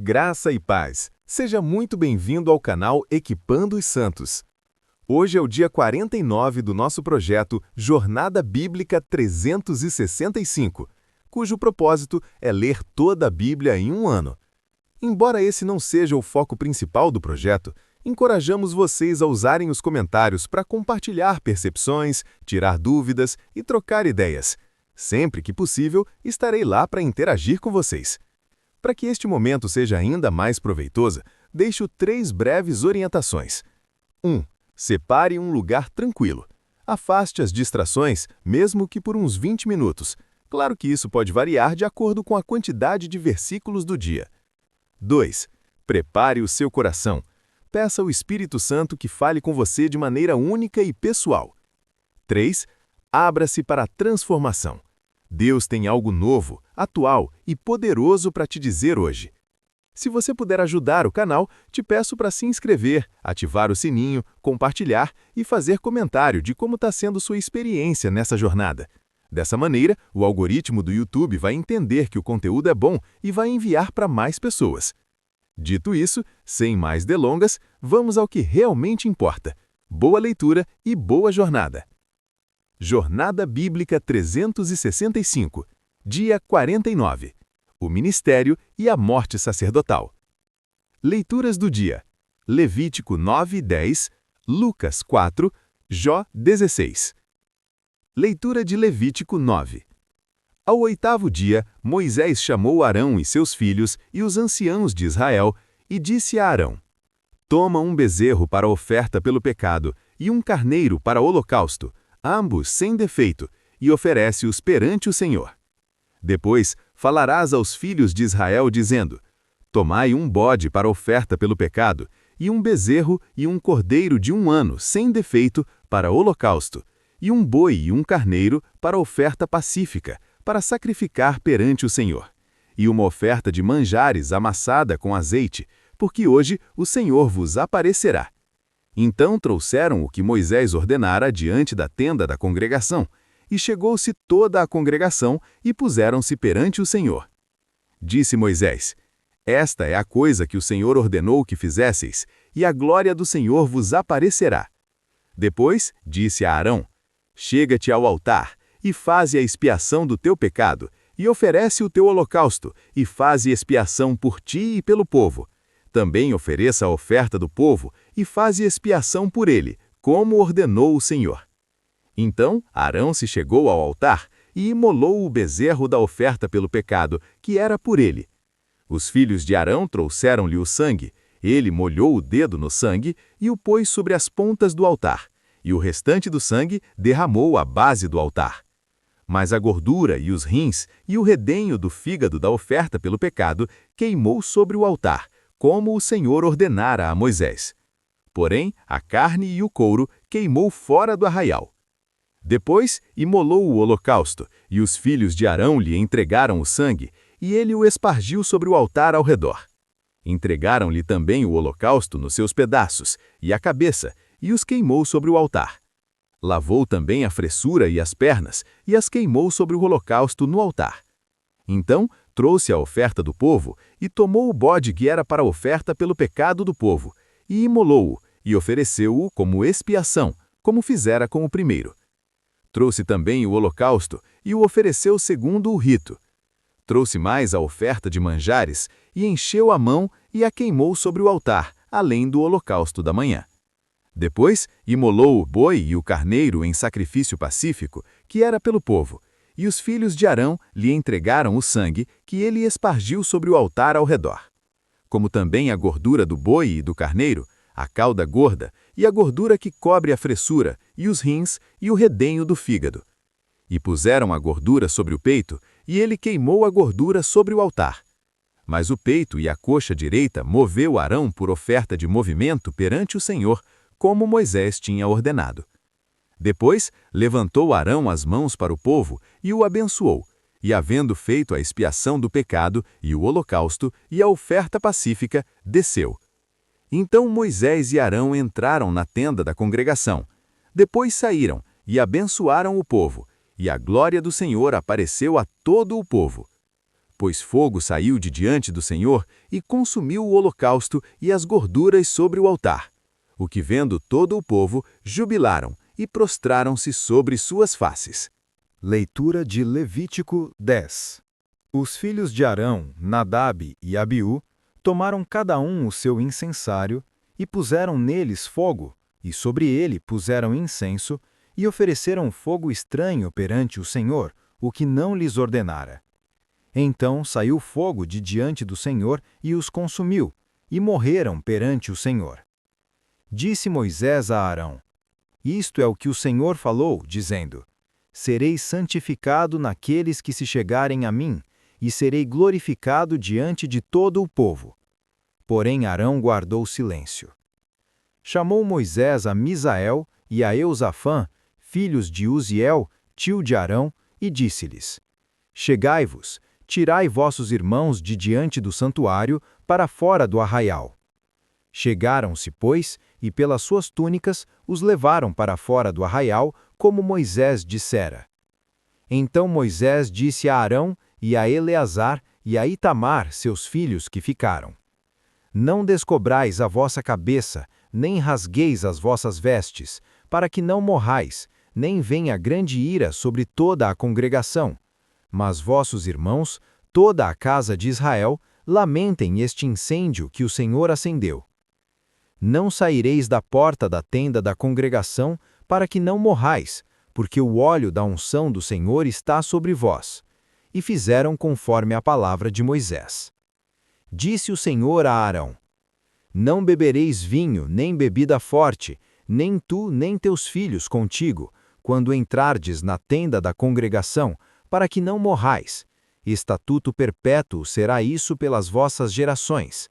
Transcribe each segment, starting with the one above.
Graça e paz. Seja muito bem-vindo ao canal Equipando os Santos. Hoje é o dia 49 do nosso projeto Jornada Bíblica 365, cujo propósito é ler toda a Bíblia em um ano. Embora esse não seja o foco principal do projeto, encorajamos vocês a usarem os comentários para compartilhar percepções, tirar dúvidas e trocar ideias. Sempre que possível, estarei lá para interagir com vocês. Para que este momento seja ainda mais proveitoso, deixo 3 breves orientações. 1. Separe um lugar tranquilo. Afaste as distrações, mesmo que por uns 20 minutos. Claro que isso pode variar de acordo com a quantidade de versículos do dia. 2. Prepare o seu coração. Peça ao Espírito Santo que fale com você de maneira única e pessoal. 3. Abra-se para a transformação. Deus tem algo novo, atual e poderoso para te dizer hoje. Se você puder ajudar o canal, te peço para se inscrever, ativar o sininho, compartilhar e fazer comentário de como está sendo sua experiência nessa jornada. Dessa maneira, o algoritmo do YouTube vai entender que o conteúdo é bom e vai enviar para mais pessoas. Dito isso, sem mais delongas, vamos ao que realmente importa. Boa leitura e boa jornada! Jornada Bíblica 365, dia 49. O Ministério e a Morte Sacerdotal. Leituras do dia. Levítico 9 e 10, Lucas 4, Jó 16. Leitura de Levítico 9. Ao 8º dia, Moisés chamou Arão e seus filhos e os anciãos de Israel e disse a Arão: Toma um bezerro para oferta pelo pecado e um carneiro para holocausto, ambos sem defeito, e oferece-os perante o Senhor. Depois falarás aos filhos de Israel, dizendo: Tomai um bode para oferta pelo pecado, e um bezerro e um cordeiro de 1 ano, sem defeito, para holocausto, e um boi e um carneiro para oferta pacífica, para sacrificar perante o Senhor, e uma oferta de manjares amassada com azeite, porque hoje o Senhor vos aparecerá. Então trouxeram o que Moisés ordenara diante da tenda da congregação, e chegou-se toda a congregação e puseram-se perante o Senhor. Disse Moisés: Esta é a coisa que o Senhor ordenou que fizesseis, e a glória do Senhor vos aparecerá. Depois disse a Arão: Chega-te ao altar, e faze a expiação do teu pecado, e oferece o teu holocausto, e faze expiação por ti e pelo povo. Também ofereça a oferta do povo, e faze expiação por ele, como ordenou o Senhor. Então Arão se chegou ao altar e imolou o bezerro da oferta pelo pecado, que era por ele. Os filhos de Arão trouxeram-lhe o sangue, ele molhou o dedo no sangue e o pôs sobre as pontas do altar, e o restante do sangue derramou à base do altar. Mas a gordura e os rins e o redenho do fígado da oferta pelo pecado queimou sobre o altar, como o Senhor ordenara a Moisés. Porém, a carne e o couro queimou fora do arraial. Depois, imolou o holocausto, e os filhos de Arão lhe entregaram o sangue, e ele o espargiu sobre o altar ao redor. Entregaram-lhe também o holocausto nos seus pedaços, e a cabeça, e os queimou sobre o altar. Lavou também a fressura e as pernas, e as queimou sobre o holocausto no altar. Então, trouxe a oferta do povo, e tomou o bode que era para a oferta pelo pecado do povo, e imolou-o, e ofereceu-o como expiação, como fizera com o primeiro. Trouxe também o holocausto, e o ofereceu segundo o rito. Trouxe mais a oferta de manjares, e encheu a mão, e a queimou sobre o altar, além do holocausto da manhã. Depois, imolou o boi e o carneiro em sacrifício pacífico, que era pelo povo, e os filhos de Arão lhe entregaram o sangue, que ele espargiu sobre o altar ao redor. Como também a gordura do boi e do carneiro, a cauda gorda, e a gordura que cobre a fressura, e os rins, e o redenho do fígado. E puseram a gordura sobre o peito, e ele queimou a gordura sobre o altar. Mas o peito e a coxa direita moveu Arão por oferta de movimento perante o Senhor, como Moisés tinha ordenado. Depois, levantou Arão as mãos para o povo e o abençoou, e havendo feito a expiação do pecado, e o holocausto, e a oferta pacífica, desceu. Então Moisés e Arão entraram na tenda da congregação. Depois saíram, e abençoaram o povo, e a glória do Senhor apareceu a todo o povo. pois fogo saiu de diante do Senhor e consumiu o holocausto e as gorduras sobre o altar. O que vendo todo o povo, jubilaram e prostraram-se sobre suas faces. Leitura de Levítico 10. Os filhos de Arão, Nadab e Abiú, tomaram cada um o seu incensário e puseram neles fogo, e sobre ele puseram incenso, e ofereceram fogo estranho perante o Senhor, o que não lhes ordenara. Então saiu fogo de diante do Senhor e os consumiu, e morreram perante o Senhor. Disse Moisés a Arão: Isto é o que o Senhor falou, dizendo: Serei santificado naqueles que se chegarem a mim, e serei glorificado diante de todo o povo. Porém Arão guardou silêncio. Chamou Moisés a Misael e a Eusafã, filhos de Uziel, tio de Arão, e disse-lhes: Chegai-vos, tirai vossos irmãos de diante do santuário para fora do arraial. Chegaram-se, pois, e pelas suas túnicas os levaram para fora do arraial, como Moisés dissera. Então Moisés disse a Arão e a Eleazar e a Itamar, seus filhos que ficaram: Não descobrais a vossa cabeça, nem rasgueis as vossas vestes, para que não morrais, nem venha grande ira sobre toda a congregação. Mas vossos irmãos, toda a casa de Israel, lamentem este incêndio que o Senhor acendeu. Não saireis da porta da tenda da congregação, para que não morrais, porque o óleo da unção do Senhor está sobre vós. E fizeram conforme a palavra de Moisés. Disse o Senhor a Arão: Não bebereis vinho, nem bebida forte, nem tu, nem teus filhos contigo, quando entrardes na tenda da congregação, para que não morrais. Estatuto perpétuo será isso pelas vossas gerações,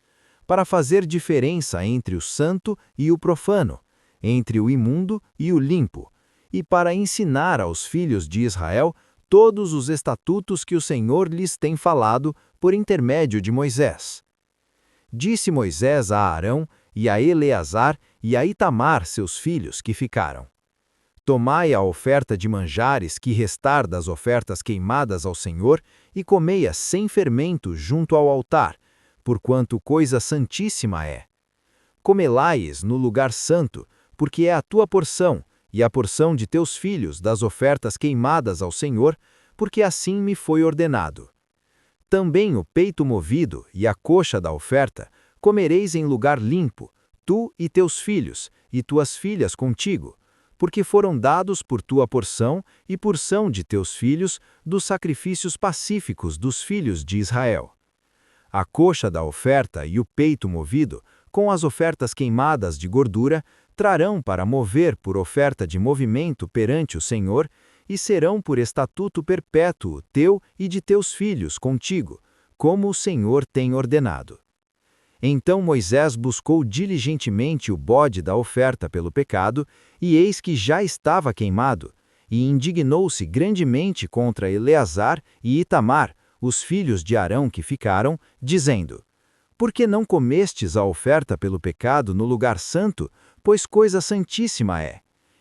para fazer diferença entre o santo e o profano, entre o imundo e o limpo, e para ensinar aos filhos de Israel todos os estatutos que o Senhor lhes tem falado por intermédio de Moisés. Disse Moisés a Arão e a Eleazar e a Itamar, seus filhos, que ficaram: Tomai a oferta de manjares que restar das ofertas queimadas ao Senhor e comei-a sem fermento junto ao altar, porquanto coisa santíssima é. Comelais no lugar santo, porque é a tua porção, e a porção de teus filhos das ofertas queimadas ao Senhor, porque assim me foi ordenado. Também o peito movido e a coxa da oferta comereis em lugar limpo, tu e teus filhos, e tuas filhas contigo, porque foram dados por tua porção e porção de teus filhos dos sacrifícios pacíficos dos filhos de Israel. A coxa da oferta e o peito movido, com as ofertas queimadas de gordura, trarão para mover por oferta de movimento perante o Senhor, e serão por estatuto perpétuo teu e de teus filhos contigo, como o Senhor tem ordenado. Então Moisés buscou diligentemente o bode da oferta pelo pecado, e eis que já estava queimado, e indignou-se grandemente contra Eleazar e Itamar, os filhos de Arão que ficaram, dizendo: Por que não comestes a oferta pelo pecado no lugar santo, pois coisa santíssima é?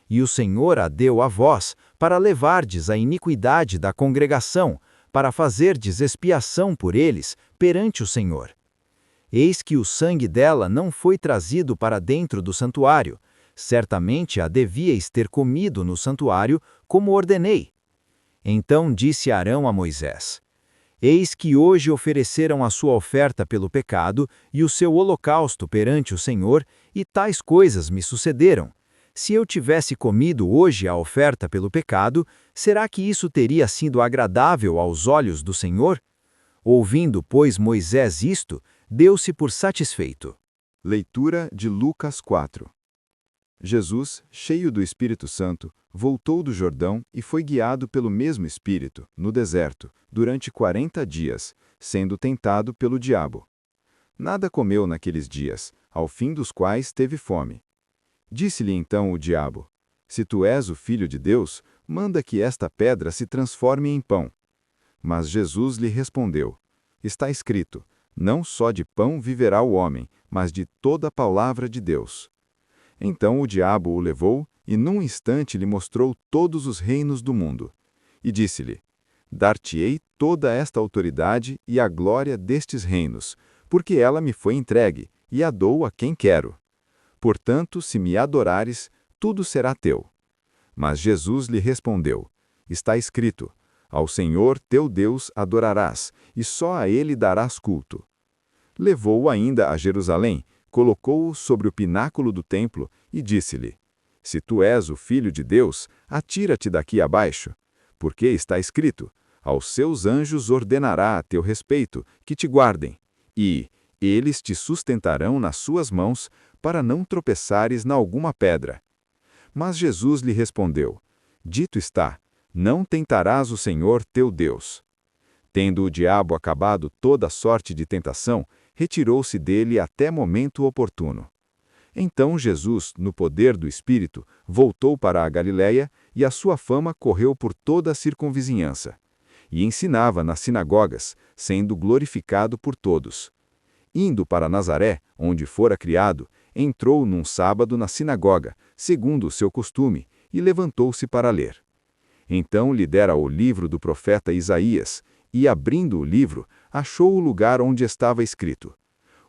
E o Senhor a deu a vós, para levardes a iniquidade da congregação, para fazerdes expiação por eles perante o Senhor. Eis que o sangue dela não foi trazido para dentro do santuário, certamente a devíeis ter comido no santuário, como ordenei. Então disse Arão a Moisés: Eis que hoje ofereceram a sua oferta pelo pecado e o seu holocausto perante o Senhor, e tais coisas me sucederam. Se eu tivesse comido hoje a oferta pelo pecado, será que isso teria sido agradável aos olhos do Senhor? Ouvindo, pois, Moisés isto, deu-se por satisfeito. Leitura de Lucas 4. Jesus, cheio do Espírito Santo, voltou do Jordão e foi guiado pelo mesmo Espírito, no deserto, durante 40 dias, sendo tentado pelo diabo. Nada comeu naqueles dias, ao fim dos quais teve fome. Disse-lhe então o diabo: Se tu és o Filho de Deus, manda que esta pedra se transforme em pão. Mas Jesus lhe respondeu: Está escrito: Não só de pão viverá o homem, mas de toda a palavra de Deus. Então o diabo o levou e num instante lhe mostrou todos os reinos do mundo. E disse-lhe: Dar-te-ei toda esta autoridade e a glória destes reinos, porque ela me foi entregue, e a dou a quem quero. Portanto, se me adorares, tudo será teu. Mas Jesus lhe respondeu: Está escrito: Ao Senhor teu Deus adorarás, e só a ele darás culto. Levou-o ainda a Jerusalém, colocou-o sobre o pináculo do templo e disse-lhe: Se tu és o Filho de Deus, atira-te daqui abaixo, porque está escrito: Aos seus anjos ordenará a teu respeito, que te guardem, e eles te sustentarão nas suas mãos, para não tropeçares na alguma pedra. Mas Jesus lhe respondeu: Dito está, não tentarás o Senhor teu Deus. Tendo o diabo acabado toda sorte de tentação, retirou-se dele até momento oportuno. Então Jesus, no poder do Espírito, voltou para a Galiléia, e a sua fama correu por toda a circunvizinhança. E ensinava nas sinagogas, sendo glorificado por todos. Indo para Nazaré, onde fora criado, entrou num sábado na sinagoga, segundo o seu costume, e levantou-se para ler. Então lhe dera o livro do profeta Isaías, e abrindo o livro, achou o lugar onde estava escrito: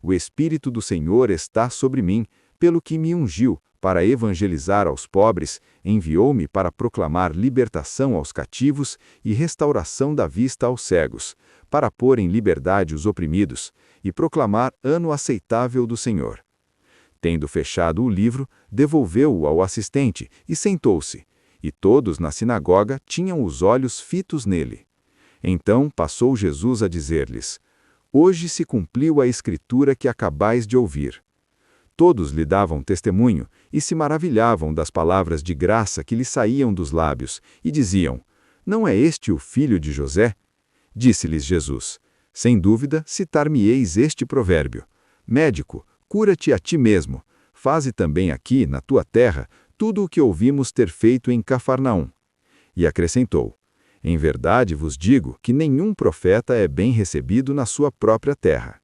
O Espírito do Senhor está sobre mim, pelo que me ungiu para evangelizar aos pobres, enviou-me para proclamar libertação aos cativos e restauração da vista aos cegos, para pôr em liberdade os oprimidos, e proclamar ano aceitável do Senhor. Tendo fechado o livro, devolveu-o ao assistente e sentou-se, e todos na sinagoga tinham os olhos fitos nele. Então passou Jesus a dizer-lhes: Hoje se cumpriu a escritura que acabais de ouvir. Todos lhe davam testemunho e se maravilhavam das palavras de graça que lhe saíam dos lábios, e diziam: Não é este o filho de José? Disse-lhes Jesus: Sem dúvida citar-me-eis este provérbio: Médico, cura-te a ti mesmo. Faze também aqui, na tua terra, tudo o que ouvimos ter feito em Cafarnaum. E acrescentou: Em verdade vos digo que nenhum profeta é bem recebido na sua própria terra.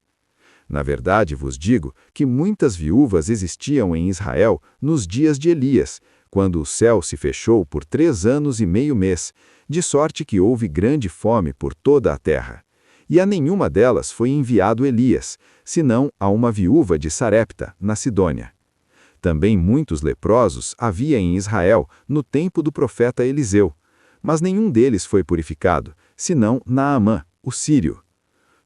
Na verdade vos digo que muitas viúvas existiam em Israel nos dias de Elias, quando o céu se fechou por 3 anos e meio mês, de sorte que houve grande fome por toda a terra. E a nenhuma delas foi enviado Elias, senão a uma viúva de Sarepta, na Sidônia. Também muitos leprosos havia em Israel no tempo do profeta Eliseu, mas nenhum deles foi purificado, senão Naamã, o sírio.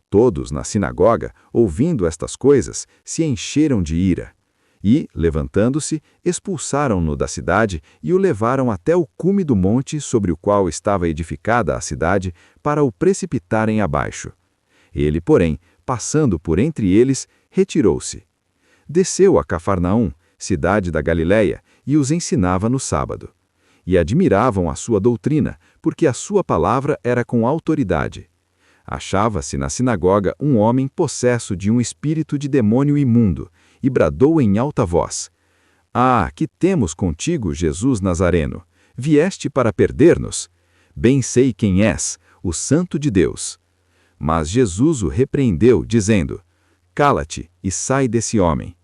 Todos na sinagoga, ouvindo estas coisas, se encheram de ira. E, levantando-se, expulsaram-no da cidade e o levaram até o cume do monte sobre o qual estava edificada a cidade, para o precipitarem abaixo. Ele, porém, passando por entre eles, retirou-se. Desceu a Cafarnaum, cidade da Galiléia, e os ensinava no sábado. E admiravam a sua doutrina, porque a sua palavra era com autoridade. Achava-se na sinagoga um homem possesso de um espírito de demônio imundo, e bradou em alta voz: Ah, que temos contigo, Jesus Nazareno? Vieste para perder-nos? Bem sei quem és, o Santo de Deus. Mas Jesus o repreendeu, dizendo: Cala-te e sai desse homem.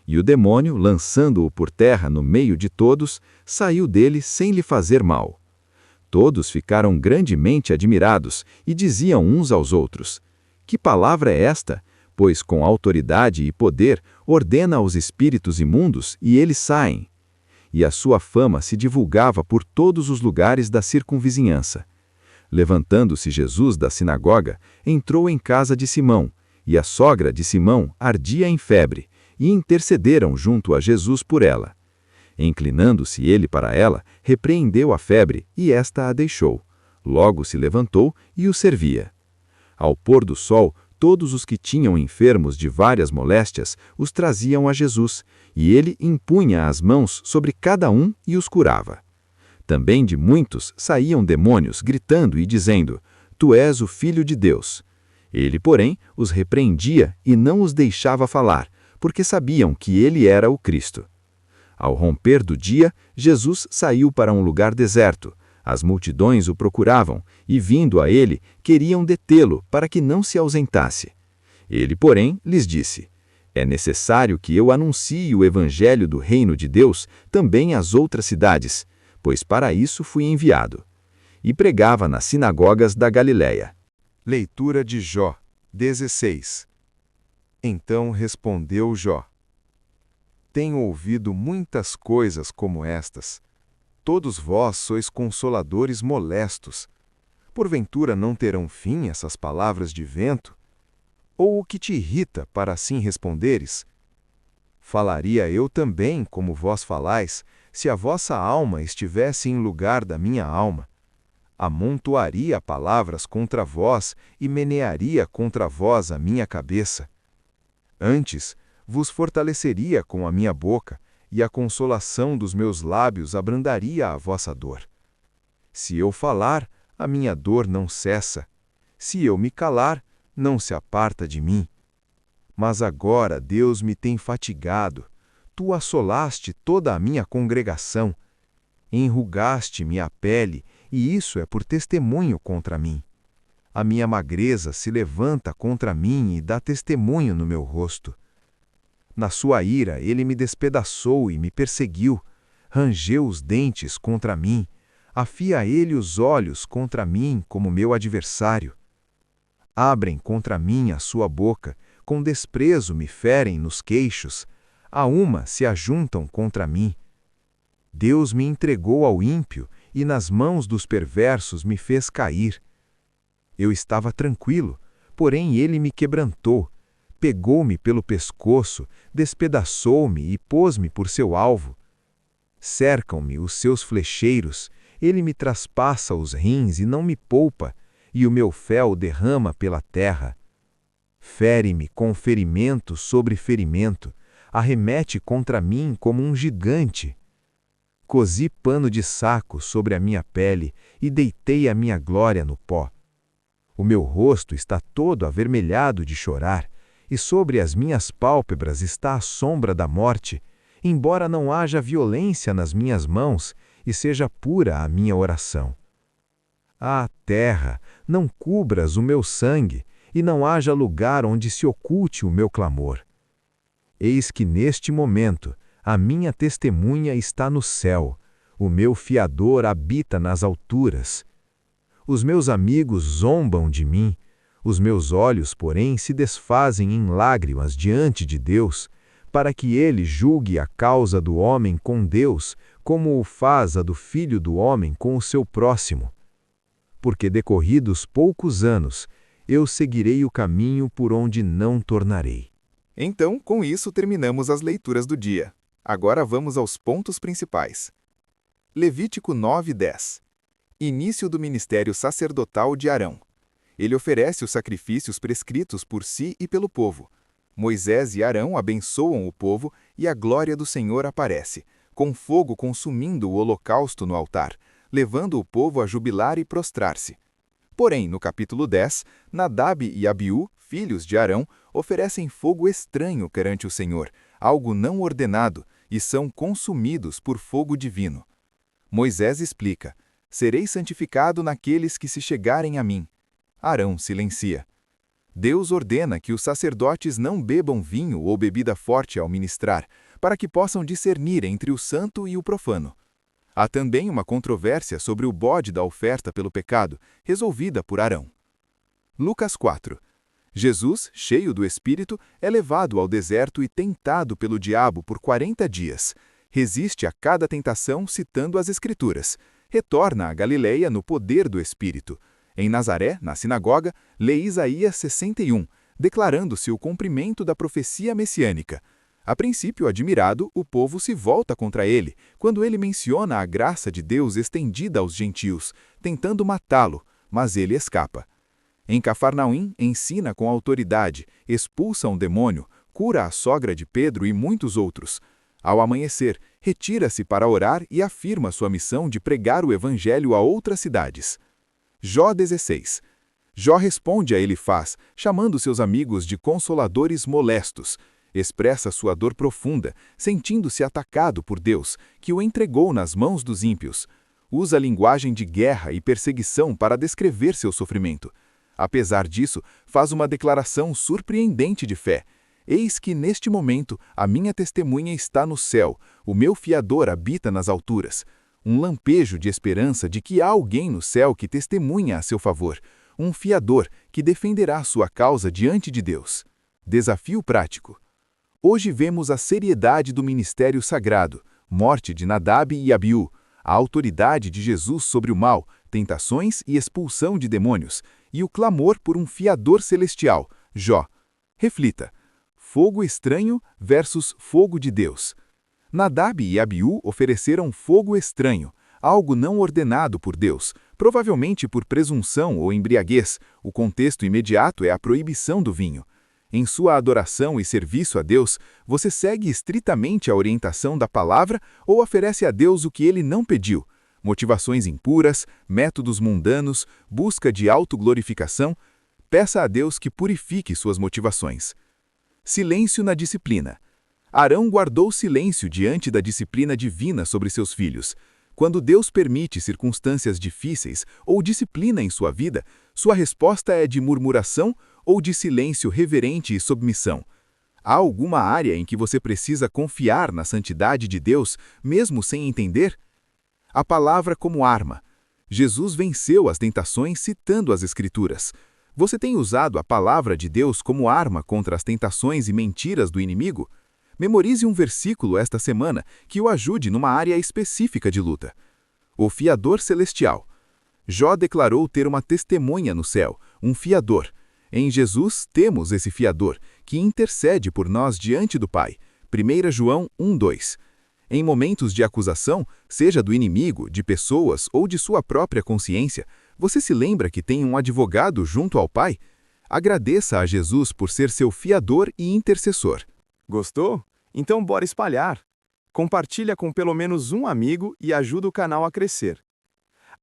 E o demônio, lançando-o por terra no meio de todos, saiu dele sem lhe fazer mal. Todos ficaram grandemente admirados e diziam uns aos outros: Que palavra é esta? Pois com autoridade e poder ordena aos espíritos imundos e eles saem. E a sua fama se divulgava por todos os lugares da circunvizinhança. Levantando-se Jesus da sinagoga, entrou em casa de Simão, e a sogra de Simão ardia em febre, e intercederam junto a Jesus por ela. Inclinando-se ele para ela, repreendeu a febre, e esta a deixou. Logo se levantou e o servia. Ao pôr do sol, todos os que tinham enfermos de várias moléstias os traziam a Jesus, e ele impunha as mãos sobre cada um e os curava. Também de muitos saíam demônios, gritando e dizendo: Tu és o Filho de Deus. Ele, porém, os repreendia e não os deixava falar, porque sabiam que ele era o Cristo. Ao romper do dia, Jesus saiu para um lugar deserto. As multidões o procuravam e, vindo a ele, queriam detê-lo para que não se ausentasse. Ele, porém, lhes disse: É necessário que eu anuncie o evangelho do reino de Deus também às outras cidades, pois para isso fui enviado. E pregava nas sinagogas da Galiléia. Leitura de Jó 16. Então respondeu Jó: Tenho ouvido muitas coisas como estas. Todos vós sois consoladores molestos. Porventura não terão fim essas palavras de vento? Ou o que te irrita para assim responderes? Falaria eu também como vós falais, se a vossa alma estivesse em lugar da minha alma. Amontoaria palavras contra vós e menearia contra vós a minha cabeça. Antes, vos fortaleceria com a minha boca, e a consolação dos meus lábios abrandaria a vossa dor. Se eu falar, a minha dor não cessa. Se eu me calar, não se aparta de mim. Mas agora Deus me tem fatigado. Tu assolaste toda a minha congregação. Enrugaste-me a pele, e isso é por testemunho contra mim. A minha magreza se levanta contra mim e dá testemunho no meu rosto. Na sua ira ele me despedaçou e me perseguiu, rangeu os dentes contra mim, afia ele os olhos contra mim como meu adversário. Abrem contra mim a sua boca, com desprezo me ferem nos queixos, a uma se ajuntam contra mim. Deus me entregou ao ímpio, e nas mãos dos perversos me fez cair. Eu estava tranquilo, porém ele me quebrantou, pegou-me pelo pescoço, despedaçou-me e pôs-me por seu alvo. Cercam-me os seus flecheiros, ele me traspassa os rins e não me poupa, e o meu fel derrama pela terra. Fere-me com ferimento sobre ferimento, arremete contra mim como um gigante. Cozi pano de saco sobre a minha pele e deitei a minha glória no pó. O meu rosto está todo avermelhado de chorar, e sobre as minhas pálpebras está a sombra da morte, embora não haja violência nas minhas mãos e seja pura a minha oração. Ah, terra, não cubras o meu sangue, e não haja lugar onde se oculte o meu clamor. Eis que neste momento a minha testemunha está no céu, o meu fiador habita nas alturas. Os meus amigos zombam de mim, os meus olhos, porém, se desfazem em lágrimas diante de Deus, para que ele julgue a causa do homem com Deus, como o faz a do filho do homem com o seu próximo. Porque decorridos poucos anos, eu seguirei o caminho por onde não tornarei. Então, com isso, terminamos as leituras do dia. Agora vamos aos pontos principais. Levítico 9:10. Início do ministério sacerdotal de Arão. Ele oferece os sacrifícios prescritos por si e pelo povo. Moisés e Arão abençoam o povo e a glória do Senhor aparece, com fogo consumindo o holocausto no altar, levando o povo a jubilar e prostrar-se. Porém, no capítulo 10, Nadab e Abiú, filhos de Arão, oferecem fogo estranho perante o Senhor, algo não ordenado, e são consumidos por fogo divino. Moisés explica: serei santificado naqueles que se chegarem a mim. Arão silencia. Deus ordena que os sacerdotes não bebam vinho ou bebida forte ao ministrar, para que possam discernir entre o santo e o profano. Há também uma controvérsia sobre o bode da oferta pelo pecado, resolvida por Arão. Lucas 4. Jesus, cheio do Espírito, é levado ao deserto e tentado pelo diabo por 40 dias. Resiste a cada tentação citando as Escrituras. Retorna a Galileia no poder do Espírito. Em Nazaré, na sinagoga, lê Isaías 61, declarando-se o cumprimento da profecia messiânica. A princípio admirado, o povo se volta contra ele, quando ele menciona a graça de Deus estendida aos gentios, tentando matá-lo, mas ele escapa. Em Cafarnaum, ensina com autoridade, expulsa um demônio, cura a sogra de Pedro e muitos outros. Ao amanhecer, retira-se para orar e afirma sua missão de pregar o evangelho a outras cidades. Jó 16. Jó responde a Elifaz, chamando seus amigos de consoladores molestos. Expressa sua dor profunda, sentindo-se atacado por Deus, que o entregou nas mãos dos ímpios. Usa linguagem de guerra e perseguição para descrever seu sofrimento. Apesar disso, faz uma declaração surpreendente de fé. Eis que, neste momento, a minha testemunha está no céu, o meu fiador habita nas alturas. Um lampejo de esperança de que há alguém no céu que testemunha a seu favor. um fiador que defenderá sua causa diante de Deus. Desafio prático. Hoje vemos a seriedade do ministério sagrado, morte de Nadab e Abiú, a autoridade de Jesus sobre o mal, tentações e expulsão de demônios, e o clamor por um fiador celestial, Jó. Reflita. Fogo estranho versus fogo de Deus. Nadab e Abiú ofereceram fogo estranho, algo não ordenado por Deus, provavelmente por presunção ou embriaguez. O contexto imediato é a proibição do vinho. Em sua adoração e serviço a Deus, você segue estritamente a orientação da palavra ou oferece a Deus o que ele não pediu? Motivações impuras, métodos mundanos, busca de autoglorificação? Peça a Deus que purifique suas motivações. Silêncio na disciplina. Arão guardou silêncio diante da disciplina divina sobre seus filhos. Quando Deus permite circunstâncias difíceis ou disciplina em sua vida, sua resposta é de murmuração ou de silêncio reverente e submissão? Há alguma área em que você precisa confiar na santidade de Deus, mesmo sem entender? A palavra como arma. Jesus venceu as tentações citando as Escrituras. Você tem usado a palavra de Deus como arma contra as tentações e mentiras do inimigo? Memorize um versículo esta semana que o ajude numa área específica de luta. O fiador celestial. Jó declarou ter uma testemunha no céu, um fiador. Em Jesus temos esse fiador, que intercede por nós diante do Pai. 1 João 1:2. Em momentos de acusação, seja do inimigo, de pessoas ou de sua própria consciência, você se lembra que tem um advogado junto ao Pai? Agradeça a Jesus por ser seu fiador e intercessor. Gostou? Então bora espalhar! Compartilha com pelo menos um amigo e ajuda o canal a crescer.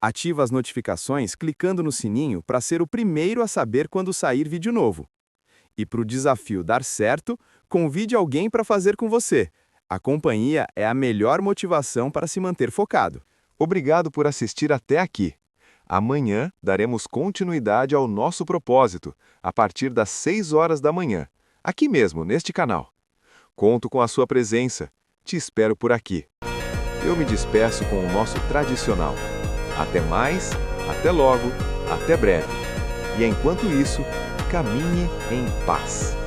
Ativa as notificações clicando no sininho para ser o primeiro a saber quando sair vídeo novo. E para o desafio dar certo, convide alguém para fazer com você. A companhia é a melhor motivação para se manter focado. Obrigado por assistir até aqui. Amanhã daremos continuidade ao nosso propósito, a partir das 6 horas da manhã, aqui mesmo, neste canal. Conto com a sua presença. Te espero por aqui. Eu me despeço com o nosso tradicional. Até mais, até logo, até breve. E enquanto isso, caminhe em paz.